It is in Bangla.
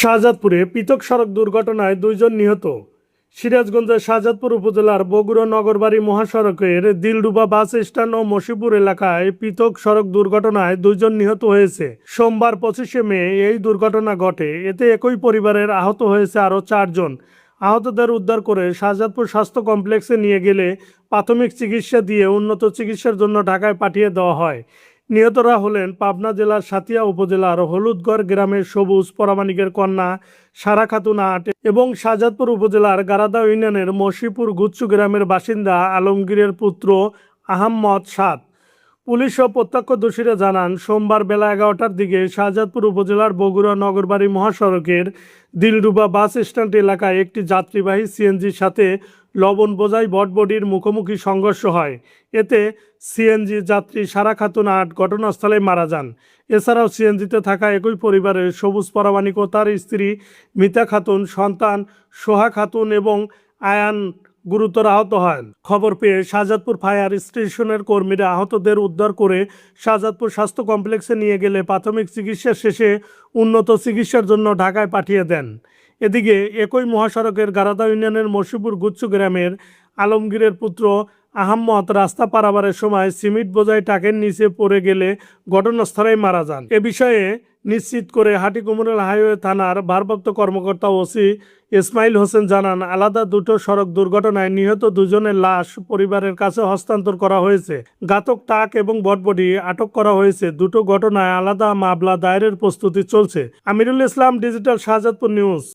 শাহজাদপুরে পৃথক সড়ক দুর্ঘটনায় 2 জন নিহত। সিরাজগঞ্জের শাহজাদপুর উপজেলার বগুড়া নগরবাড়ি মহাসড়কের দিলরুবা বাস স্ট্যান্ড ও মশিপুর এলাকায় পৃথক সড়ক দুর্ঘটনায় 2 জন নিহত হয়েছে। সোমবার 25শে মে এই দুর্ঘটনা ঘটে। এতে একই পরিবারের আহত হয়েছে আরও 4 জন। আহতদের উদ্ধার করে শাহজাদপুর স্বাস্থ্য কমপ্লেক্সে নিয়ে গেলে প্রাথমিক চিকিৎসা দিয়ে উন্নত চিকিৎসার জন্য ঢাকায় পাঠিয়ে দেওয়া হয়। নিহতরা হলেন পাবনা জেলার সাতিয়া উপজেলার হলুদগড় গ্রামের সবুজ পরামানিকের কন্যা সারা খাতুন 8 এবং শাহজাদপুর উপজেলার গারাদা ইউনিয়নের মশিপুর গুচ্ছু গ্রামের বাসিন্দা আলমগীরের পুত্র আহম্মদ 7। পুলিশ ও প্রত্যক্ষদর্শীরা জানান, সোমবার বেলা 11টার দিকে শাহজাদপুর উপজেলার বগুড়া নগরবাড়ি মহাসড়কের দিলরুবা বাস স্ট্যান্ড এলাকায় একটি যাত্রীবাহী সিএনজির সাথে লবণ বোঝাই বটবডির মুখোমুখি সংঘর্ষ হয়। এতে সিএনজি যাত্রী সারা খাতুন 8 ঘটনাস্থলে মারা যান। এছাড়াও সিএনজিতে থাকা একই পরিবারের সবুজ পরামানিক ও তার স্ত্রী মিতা খাতুন, সন্তান সোহা খাতুন এবং আয়ান গুরুতর আহত হন। খবর পেয়ে শাহজাদপুর ফায়ার স্টেশনের কর্মীরা আহতদের উদ্ধার করে শাহজাদপুর স্বাস্থ্য কমপ্লেক্সে নিয়ে গেলে প্রাথমিক চিকিৎসা শেষে উন্নত চিকিৎসার জন্য ঢাকায় পাঠিয়ে দেন। এদিকে একই মহাসড়কের গারাদা ইউনিয়নের মশিপুর গুচ্ছু গ্রামের আলমগীরের পুত্র আহম্মদ রাস্তা পারাবারের সময় সিমেন্ট বোঝাই ট্রাকের নিচে পড়ে গেলে ঘটনাস্থলেই মারা যান। এ বিষয়ে নিশ্চিত করে হাটিকুমরুল হাইওয়ে থানার ভারপ্রাপ্ত কর্মকর্তা ওসি ইসমাইল হোসেন জানান, আলাদা দুটো সড়ক দুর্ঘটনায় নিহত 2 জনের লাশ পরিবারের কাছে হস্তান্তর করা হয়েছে। ঘাতক ট্রাক এবং বটবডি আটক করা হয়েছে। দুটো ঘটনায় আলাদা মামলা দায়েরের প্রস্তুতি চলছে। Amirul Islam, digital, Shahzadpur news.